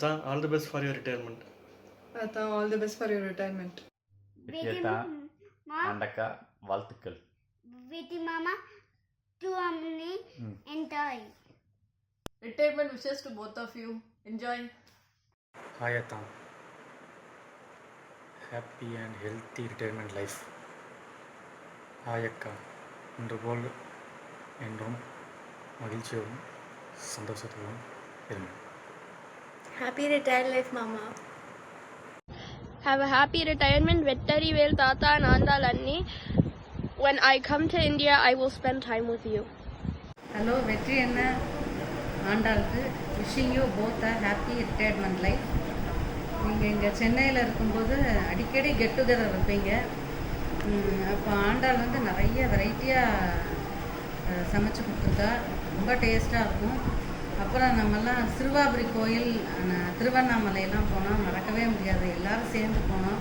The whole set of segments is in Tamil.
John, all the best for your retirement. All the best for your retirement. வித்யதா ஆண்டக்கா வாழ்த்துக்கள். Viti Mama to Amni enjoy. Retirement wishes to both of you. Enjoy. Hi Atam. Happy and healthy retirement life. Hi அக்கா, இன்று போல் என்றும் மகிழ்ச்சியோடும் சந்தோஷத்தோடும் இருங்கள். Happy retired life, Mama. Have a happy retirement, Vettari Vel Tata and Andal Anni. When I come to India, I will spend time with you. Hello, Vetri Anna ஆண்டாளுக்கு wishing you both a happy retirement life. நீங்கள் இங்கே சென்னையில் இருக்கும்போது அடிக்கடி கெட் டுகெதர் வைப்பீங்க. அப்போ ஆண்டாள் வந்து நிறைய வெரைட்டியாக சமைச்சு கொடுத்துருக்கா, ரொம்ப டேஸ்ட்டாக இருக்கும். அப்புறம் நம்மெல்லாம் சிறுவாபுரி கோயில் திருவண்ணாமலையெல்லாம் போனோம், மறக்கவே முடியாது, எல்லோரும் சேர்ந்து போனோம்.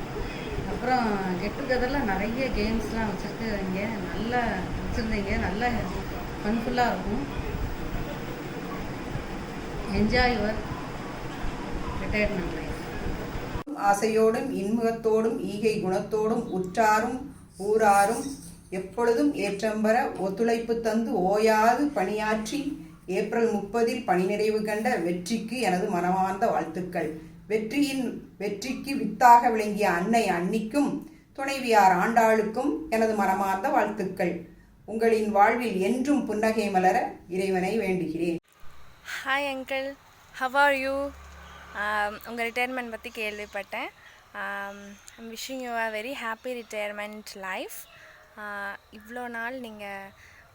அப்புறம் கெட் டுகெதரில் நிறைய கேம்ஸ்லாம் வச்சுருக்குறீங்க, நல்லா வச்சுருந்தீங்க, நல்லா ஃபன்ஃபுல்லாக இருக்கும். Enjoy your retirement life. ஆசையோடும் இன்முகத்தோடும் ஈகை குணத்தோடும் உற்றாரும் ஊராரும் எப்பொழுதும் ஏற்றம்பெற ஒத்துழைப்பு தந்து ஓயாது பணியாற்றி ஏப்ரல் 30 பணி நிறைவு கண்ட வெற்றிக்கு எனது மனமார்ந்த வாழ்த்துக்கள். வெற்றிக்கு வித்தாக விளங்கிய அன்னை அன்னிக்கும் துணைவியார் ஆண்டாளுக்கும் எனது மனமார்ந்த வாழ்த்துக்கள். உங்களின் வாழ்வில் என்றும் புன்னகை மலர இறைவனை வேண்டுகிறேன். Hi uncle, how are you? உங்கள் ரிட்டையர்மெண்ட் பற்றி கேள்விப்பட்டேன். I'm wishing you a very happy retirement life. இவ்வளோ நாள் நீங்கள்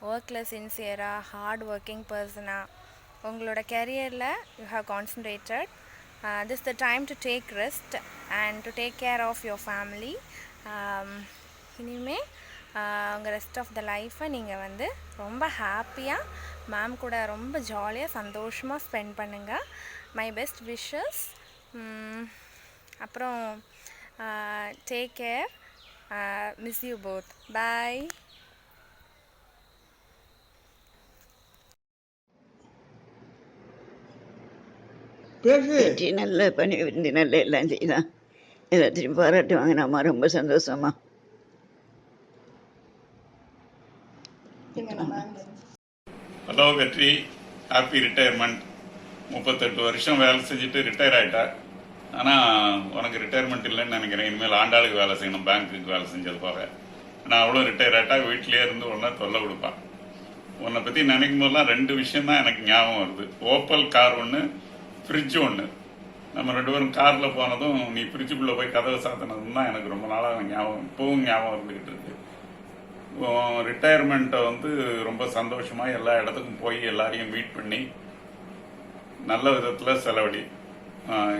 ஒர்க்கில் சின்சியராக ஹார்ட் ஒர்க்கிங் பர்சனாக உங்களோட கெரியரில் you have concentrated. This the time to take rest and to take care of your family. இனிமேல் உங்கள் ரெஸ்ட் ஆஃப் த லைஃப்பை நீங்கள் வந்து ரொம்ப ஹாப்பியாக மேம் கூட ரொம்ப ஜாலியாக சந்தோஷமாக ஸ்பெண்ட் பண்ணுங்கள். My best wishes. அப்புறம் take care. Miss you both. Bye. வெற்றி நல்ல பணி விருந்து நல்ல எல்லாம் செய்தான், எல்லாத்தையும் பாராட்டு வாங்கினாமா, ரொம்ப சந்தோஷமா. ஹலோ வெற்றி, ஹாப்பி ரிட்டையர்மெண்ட். 38 வருஷம் வேலை செஞ்சுட்டு ரிட்டையர் ஆகிட்டா. ஆனால் உனக்கு ரிட்டையர்மெண்ட் இல்லைன்னு நினைக்கிறேன். இனிமேல் ஆண்டாளுக்கு வேலை செய்யணும், பேங்க்குக்கு வேலை செஞ்சது போக. நான் அவ்வளோ ரிட்டையர் ஆகிட்டா வீட்டிலே இருந்து ஒன்றா தொல்லை கொடுப்பான். உன்னை பற்றி நினைக்கும் போதெல்லாம் 2 விஷயம் தான் எனக்கு ஞாபகம் வருது. ஓப்பல் கார் ஒன்று, ஃப்ரிட்ஜு ஒன்று. நம்ம 2 பேரும் காரில் போனதும் நீ ஃப்ரிட்ஜுக்குள்ளே போய் கதவை சாத்தினதும் தான் எனக்கு ரொம்ப நாளாக ஞாபகம், இப்போவும் ஞாபகம் இருந்துக்கிட்டு இருக்கு. ரிட்டையர்மெண்ட்டை வந்து ரொம்ப சந்தோஷமாக எல்லா இடத்துக்கும் போய் எல்லாரையும் மீட் பண்ணி நல்ல விதத்தில் செலவழி.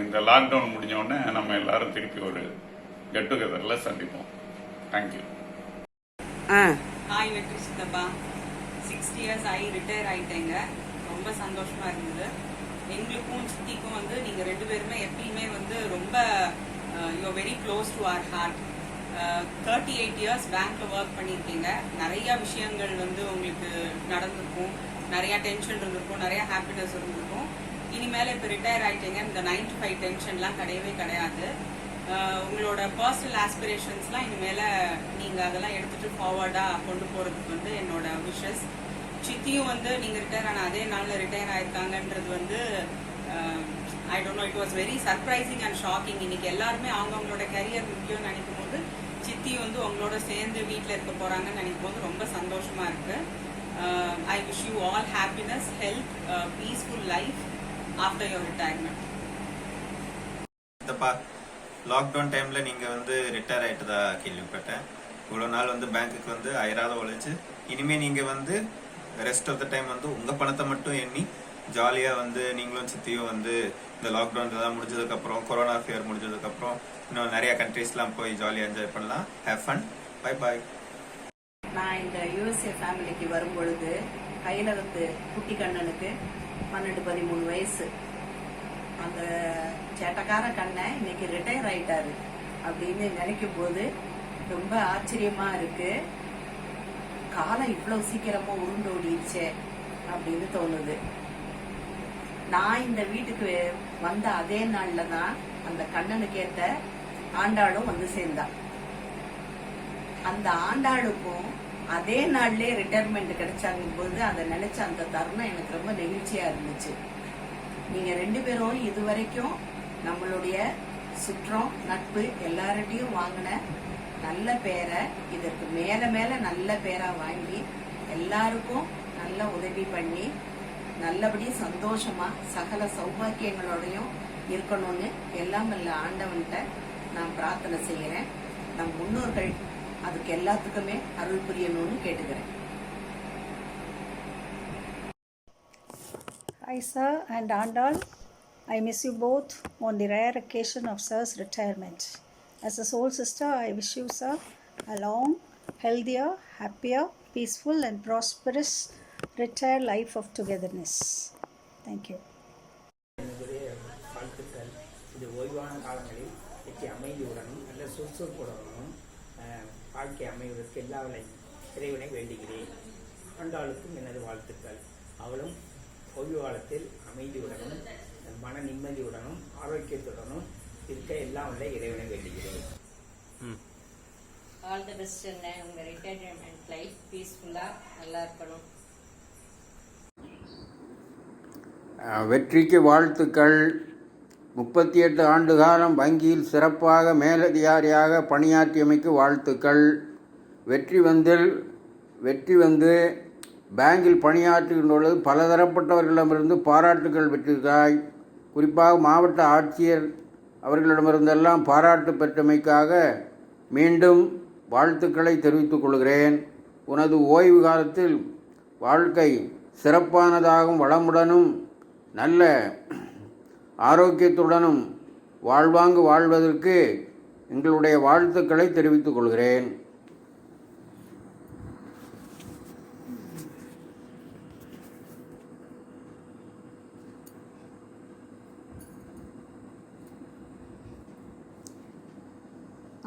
இந்த லாக்டவுன் முடிஞ்சோடனே நம்ம எல்லாரும் திருப்பி ஒரு கெட் டுகெதரில் சந்திப்போம். தேங்க்யூ. ஹாய் வெற்றி சித்தப்பா, 60 இயர்ஸ் ஆகி ரிட்டையர் ஆகிட்டேங்க. ரொம்ப சந்தோஷமாக இருந்தது. எங்களுக்கும் சித்திக்கும் வந்து நீங்கள் 2 பேருமே எப்பயுமே வந்து ரொம்ப you are very close to our heart. 38 years பேங்க்கில் ஒர்க் பண்ணியிருக்கீங்க. நிறையா விஷயங்கள் வந்து உங்களுக்கு நடந்திருக்கும், நிறையா டென்ஷன் இருந்திருக்கும், நிறையா ஹாப்பினஸ் இருந்திருக்கும். இனிமேல் இப்போ ரிட்டையர் ஆகிட்டீங்க, இந்த 9 to 5 டென்ஷன்லாம் கிடையவே கிடையாது. உங்களோட பர்சனல் ஆஸ்பிரேஷன்ஸ்லாம் இனிமேல் நீங்கள் அதெல்லாம் எடுத்துகிட்டு ஃபார்வர்டாக கொண்டு போகிறதுக்கு வந்து என்னோட விஷஸ். சித்தியும் வந்து நீங்கள் ரிட்டையர் ஆன அதே நாளில் ரிட்டையர் ஆயிருக்காங்கன்றது வந்து I don't know, it was very surprising and shocking. இன்னைக்கு எல்லாருமே அவங்கவுங்களோட கரியர் முக்கியம்னு நினைக்கும் போது சித்தி வந்து உங்களோட சேர்ந்து வீட்டில் இருக்க போகிறாங்கன்னு நினைக்கும் போது ரொம்ப சந்தோஷமாக இருக்குது. I wish you all happiness, health, peaceful life after your retirement. Lockdown டைமில் நீங்கள் வந்து ரிட்டையர் ஆகிட்டதா கேள்விப்பட்டேன். இவ்வளோ நாள் வந்து பேங்க்குக்கு வந்து அயராத உழைச்சு இனிமேல் நீங்கள் வந்து ரெஸ்ட் ஆஃப் த டைம் வந்து உங்கள் பணத்தை மட்டும் எண்ணி ஜாலியாக வந்து நீங்களும் சித்தியும் வந்து இந்த லாக்டவுன் இதெல்லாம் முடிஞ்சதுக்கப்புறம், கொரோனா ஃபியர் முடிஞ்சதுக்கப்புறம் இன்னும் நிறையா கண்ட்ரீஸ்லாம் போய் ஜாலியாக என்ஜாய் பண்ணலாம். Have fun. Bye bye. நான் இந்த யூஎஸ்ஏ ஃபேமிலிக்கு வரும்பொழுது கையில் வந்து குட்டி கண்ணனுக்கு 12-13 வயசு. அந்த சேட்டக்கார கண்ணன் இன்னைக்கு ரிட்டையர் ஆயிட்டாரு அப்படின்னு நினைக்கும் போது ரொம்ப ஆச்சரியமா இருக்கு. காலம் இவ்வளவு சீக்கிரமா உருண்டோடிடுச்சே அப்படின்னு தோணுது. நான் இந்த வீட்டுக்கு வந்த அதே நாள்ல தான் அந்த கண்ணனுக்கு ஏத்த ஆண்டாளும் வந்து சேர்ந்தா. அந்த ஆண்டாளுக்கும் அதே நாள்லயே ரிட்டையர்மெண்ட் கிடைச்சாங்க போது அதை நினைச்ச அந்த தருணம் எனக்கு ரொம்ப நெகிழ்ச்சியா இருந்துச்சு. நீங்க 2 பேரும் இதுவரைக்கும் நம்மளுடைய சுற்றம் நட்பு எல்லார்ட்டையும் வாங்கின நல்ல பேரை இதற்கு மேல மேல நல்ல பேரா வாங்கி எல்லாருக்கும் நல்ல உதவி பண்ணி நல்லபடி சந்தோஷமா சகல சௌபாக்கியங்களோடையும் இருக்கணும்னு எல்லாம் வல்ல ஆண்டவன்கிட்ட நான் பிரார்த்தனை செய்யறேன். நம் முன்னோர்கள் அதுக்கு எல்லாத்துக்குமே அருள் புரியணும்னு கேட்டுக்கிறேன். Hi sir and Andal, I miss you both on the rare occasion of sir's retirement. As a soul sister, I wish you sir a long, healthier, happier, peaceful and prosperous retired life of togetherness. Thank you. வாழ்த்துக்கள். இது ஓய்வான காலங்களில் வெற்றி அமைதியுடனும் நல்ல சுறுசுறுப்புடனும் வாழ்க்கை அமைவதற்கு எல்லா இறைவனை வேண்டுகிறேன். ஆண்டாளுக்கும் எனது வாழ்த்துக்கள். அவளும் ஓய்வு காலத்தில் அமைதியுடனும் மன நிம்மதியுடனும் ஆரோக்கியத்துடனும் இருக்க எல்லாம் உள்ள இறைவனை வேண்டுகிறேன். All the best. உங்கள் ரிட்டையர்மெண்ட் லைஃப் பீஸ்ஃபுல்லாக நல்லா இருக்கணும். வெற்றிக்கு வாழ்த்துக்கள். 38 ஆண்டு காலம் வங்கியில் சிறப்பாக மேலதிகாரியாக பணியாற்றியமைக்கு வாழ்த்துக்கள். வெற்றி வந்து பேங்கில் பணியாற்றுகின்ற பொழுது பலதரப்பட்டவர்களிடமிருந்து பாராட்டுகள் பெற்றிருக்காய். குறிப்பாக மாவட்ட ஆட்சியர் அவர்களிடமிருந்தெல்லாம் பாராட்டு பெற்றமைக்காக மீண்டும் வாழ்த்துக்களை தெரிவித்துக் கொள்கிறேன். உனது ஓய்வு காலத்தில் வாழ்க்கை சிறப்பானதாகவும் வளமுடனும் நல்ல ஆரோக்கியத்துடனும் வாழ்வாங்கு வாழ்வதற்கு எங்களுடைய வாழ்த்துக்களை தெரிவித்துக் கொள்கிறேன்.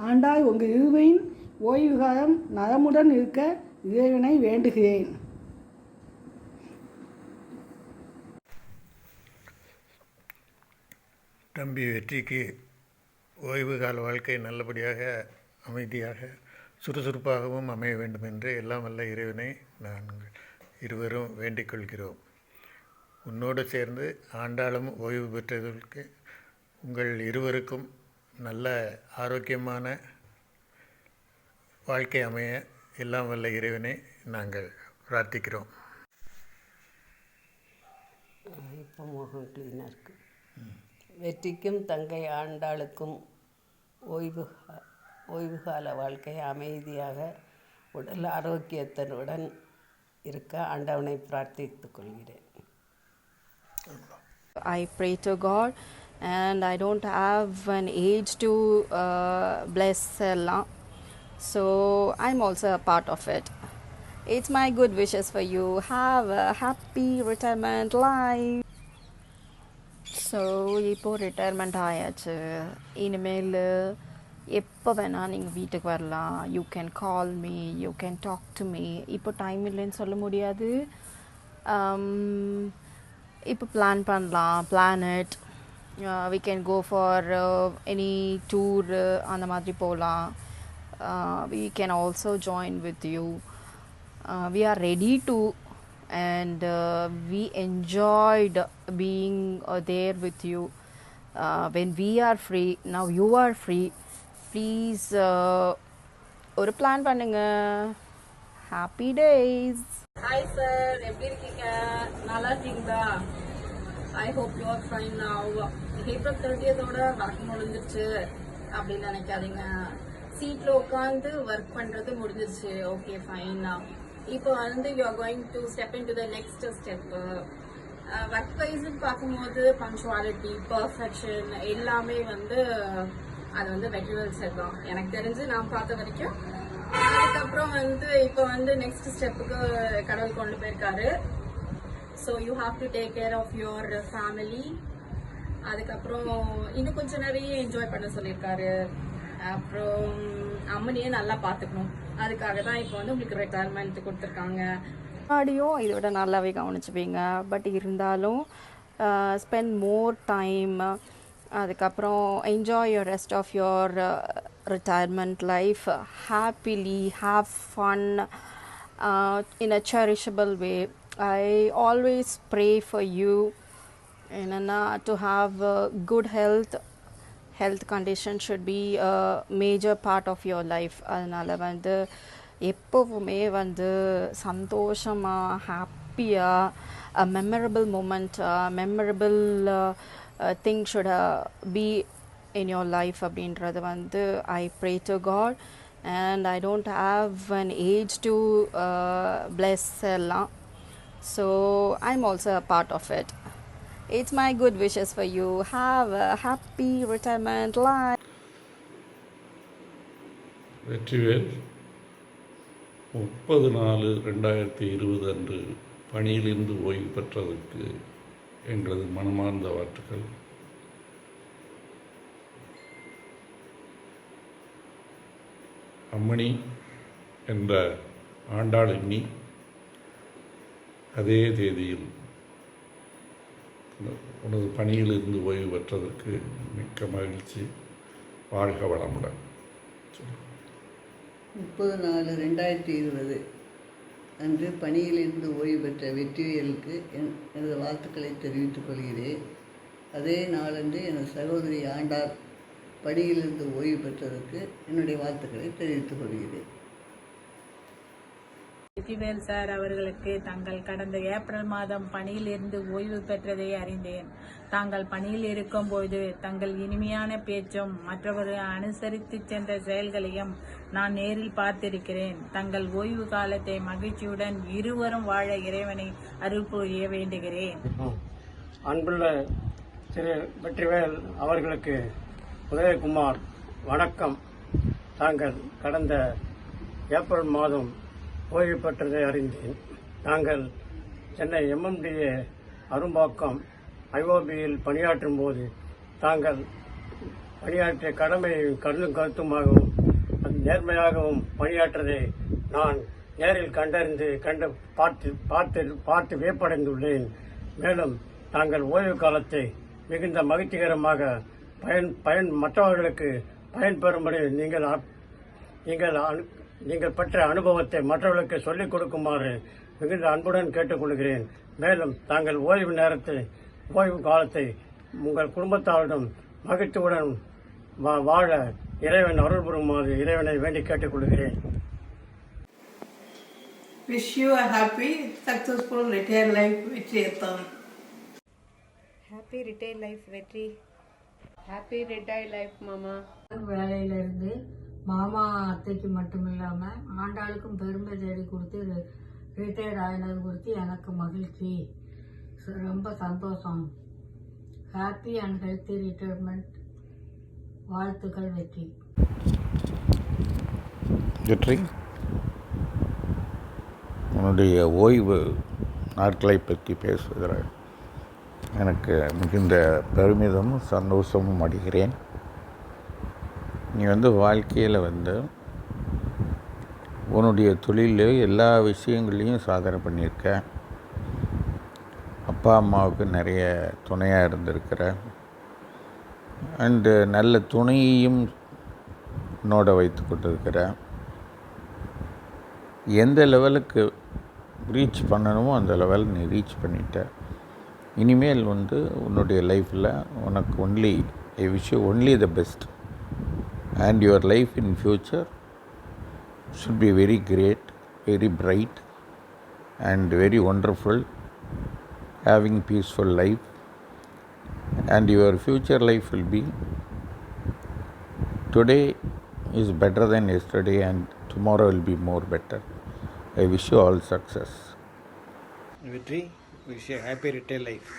ஆண்டாள் உங்கள் இருவரின் ஓய்வு காலம் நலமுடன் இருக்க இறைவனை வேண்டுகிறேன். தம்பி வெற்றிக்கு ஓய்வு கால வாழ்க்கை நல்லபடியாக அமைதியாக சுறுசுறுப்பாகவும் அமைய வேண்டும் என்று எல்லாம் வல்ல இறைவனை நாங்கள் இருவரும் வேண்டிக் கொள்கிறோம். உன்னோடு சேர்ந்து ஆண்டாளும் ஓய்வு பெற்றதற்கு உங்கள் இருவருக்கும் நல்ல ஆரோக்கியமான வாழ்க்கை அமைய எல்லாம் வல்ல இறைவனை நாங்கள் பிரார்த்திக்கிறோம். இப்போ முகம் க்ளீனாக இருக்குது. வெற்றிக்கும் தங்கை ஆண்டாளுக்கும் ஓய்வு கால வாழ்க்கை அமைதியாக உடல் ஆரோக்கியத்துடன் இருக்க ஆண்டவனை பிரார்த்தித்துக் கொள்கிறேன். I pray to God and I don't have an age to bless Allah, so I'm also a part of it. It's my good wishes for you. Have a happy retirement life. So இப்போது ரிட்டையர்மெண்ட் ஆயாச்சு. இனிமேல் எப்போ வேணால் நீங்கள் வீட்டுக்கு வரலாம். You can call me, you can talk to me. இப்போ டைம் இல்லைன்னு சொல்ல முடியாது. இப்போ பிளான் பண்ணலாம். Plan it. We can go for any tour அந்த மாதிரி போகலாம். We can also join with you. We are ready to and we enjoyed being there with you when we are free. Now you are free. Please ஒரு பிளான் பண்ணுங்க. Happy days. ஹாய் சார், எப்படி இருக்கீங்க? நல்லா இருக்கீங்களா? I hope you are fine now. April 30th work முடிஞ்சிருச்சு அப்படின்னு நினைக்காதீங்க. சீட்டில் உட்காந்து ஒர்க் பண்ணுறது முடிஞ்சிருச்சு. Okay fine. இப்போ வந்து you are going to step in to the next step. Work வைஸ்ன்னு பார்க்கும்போது பங்க்சுவாலிட்டி, பர்ஃபெக்ஷன் எல்லாமே வந்து அது வந்து வெற்றிவேல் சார் தான் எனக்கு தெரிஞ்சு நான் பார்த்த வரைக்கும். அதுக்கப்புறம் வந்து இப்போ வந்து நெக்ஸ்ட் ஸ்டெப்புக்கு கடவுள் கொண்டு போயிருக்காரு. So you have to take care of your family. அதுக்கப்புறம் இன்னும் கொஞ்சம் நிறைய என்ஜாய் பண்ண சொல்லியிருக்காரு. அப்புறம் அம்மனையே நல்லா பார்த்துக்கணும். அதுக்காக தான் இப்போ வந்து உங்களுக்கு ரிட்டையர்மெண்ட் கொடுத்துருக்காங்க. முன்னாடியும் இதோட நல்லாவே கவனிச்சுப்பீங்க. பட் இருந்தாலும் spend more time, அதுக்கப்புறம் enjoy your rest of your retirement life happily, have fun in a cherishable way. I always pray for you to have good health condition should be a major part of your life. அதனால் வந்து எப்போவுமே வந்து சந்தோஷமாக ஹாப்பியாக memorable moment memorable thing should be in your life அப்படின்றது வந்து I pray to God, and I don't have an age to bless எல்லாம், so I'm also a part of it. It's my good wishes for you. Have a happy retirement life. Vetrivel 30/4/2020 அன்று பணியிலிருந்து ஓய்வு பெற்றதற்கு எங்களது மனமார்ந்த வாழ்த்துக்கள். அம்மணி என்ற ஆண்டாள் எண்ணி அதே தேதியில் உனது பணியிலிருந்து ஓய்வு பெற்றதற்கு மிக்க மகிழ்ச்சி. வாழ்க வளமுடன். 30/4/2020 அன்று பணியிலிருந்து ஓய்வு பெற்ற வெற்றிவேலுக்கு எனது வாழ்த்துக்களை தெரிவித்துக் கொள்கிறேன். அதே நாளன்று எனது சகோதரி ஆண்டாள் பணியிலிருந்து ஓய்வு பெற்றதற்கு என்னுடைய வாழ்த்துக்களை தெரிவித்துக் கொள்கிறேன். வெற்றிவேல் சார் அவர்களுக்கு தாங்கள் கடந்த ஏப்ரல் மாதம் பணியிலிருந்து ஓய்வு பெற்றதை அறிந்தேன். தாங்கள் பணியில் இருக்கும்போது தங்கள் இனிமையான பேச்சும் மற்றவர்கள் அனுசரித்து சென்ற செயல்களையும் நான் நேரில் பார்த்திருக்கிறேன். தங்கள் ஓய்வு காலத்தை மகிழ்ச்சியுடன் இருவரும் வாழ இறைவனை அருள் புரிய வேண்டுகிறேன். அன்புள்ள திரு வெற்றிவேல் அவர்களுக்கு உதயகுமார் வணக்கம். தாங்கள் கடந்த ஏப்ரல் மாதம் ஓய்வு பெற்றதை அறிந்தேன். நாங்கள் சென்னை MMDA அரும்பாக்கம் IOBயில் பணியாற்றும் போது தாங்கள் பணியாற்றிய கடமையையும் கருத்துமாகவும் நேர்மையாகவும் பணியாற்றதை நான் நேரில் பார்த்து வியப்படைந்துள்ளேன். மேலும் தாங்கள் ஓய்வு காலத்தை மிகுந்த மகிழ்ச்சிகரமாக மற்றவர்களுக்கு பயன்பெறும்படி நீங்கள் பெற்ற அனுபவத்தை மற்றவர்களுக்கு சொல்லிக் கொடுக்குமாறு மிகுந்த அன்புடன் கேட்டுக்கொள்கிறேன். மேலும் தாங்கள் ஓய்வு காலத்தை உங்கள் குடும்பத்தாரிடம் மகிழ்ச்சியுடன் வாழ இறைவன் அருள் புரியுமாறு இறைவனை வேண்டி கேட்டுக்கொள்கிறேன். Wish you a happy, successful retired life, Vetriyathan. Happy retired life, Vetri. Happy retired life, Mama. வேலையிலிருந்து மாமா அத்தைக்கு மட்டும் இல்லாமல் ஆண்டாளுக்கும் பெருமை தேடி கொடுத்து ரிட்டையர்ட் ஆகினது குறித்து எனக்கு மகிழ்ச்சி, ரொம்ப சந்தோஷம். Happy and healthy retirement. வாழ்த்துக்கள் வெற்றி. வெற்றி, உன்னுடைய ஓய்வு நாட்களை பற்றி பேசுவதில் எனக்கு மிகுந்த பெருமிதமும் சந்தோஷமும் அடைகிறேன். நீ வாழ்க்கையில் உன்னுடைய தொழிலில் எல்லா விஷயங்களையும் சாதனை பண்ணியிருக்க. அப்பா அம்மாவுக்கு நிறைய துணையாக இருந்திருக்கிற, அண்டு நல்ல துணையையும் உன்னோட வைத்து கொண்டிருக்கிற. எந்த லெவலுக்கு ரீச் பண்ணணுமோ அந்த லெவல் நீ ரீச் பண்ணிட்ட. இனிமேல் உன்னுடைய லைஃப்பில் உனக்கு I wish you only the best. And your life in future should be very great, very bright and very wonderful, having peaceful life, and your future life will be today is better than yesterday and tomorrow will be more better. I wish you all success. Vetri, wish you a happy retired life.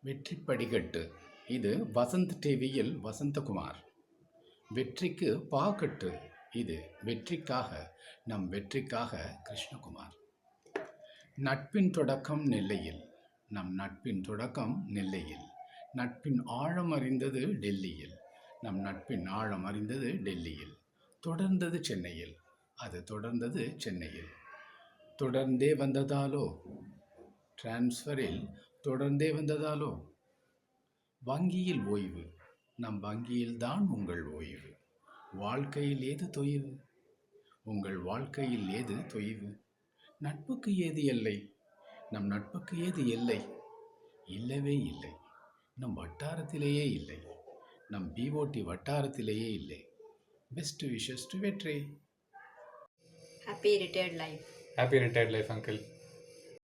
வெற்றி படிக்கட்டு. இது வசந்த் டிவியில் வசந்தகுமார். வெற்றிக்கு பாக்கட்டு. இது வெற்றிக்காக, நம் வெற்றிக்காக கிருஷ்ணகுமார். நட்பின் தொடக்கம் நெல்லையில், நம் நட்பின் தொடக்கம் நெல்லையில். நட்பின் ஆழம் அறிந்தது டெல்லியில், நம் நட்பின் ஆழம் அறிந்தது டெல்லியில். தொடர்ந்தது சென்னையில், அது தொடர்ந்தது சென்னையில். தொடர்ந்தே வந்ததாலோ டிரான்ஸ்ஃபரில் தொடர்ந்தே வந்ததாலோ? வங்கியில் ஓய்வு, நம் வங்கியில்தான் உங்கள் ஓய்வு. வாழ்க்கையில் ஏது தொய்வு? உங்கள் வாழ்க்கையில் ஏது தொய்வு? நட்புக்கு ஏது எல்லை? நம் நட்புக்கு ஏது எல்லை? இல்லவே இல்லை. நம் வட்டாரத்திலேயே இல்லை. நம் பிஓடி வட்டாரத்திலேயே இல்லை. பெஸ்ட் விஷஸ் டு வெற்றி. Happy retired life. Happy retired life, uncle.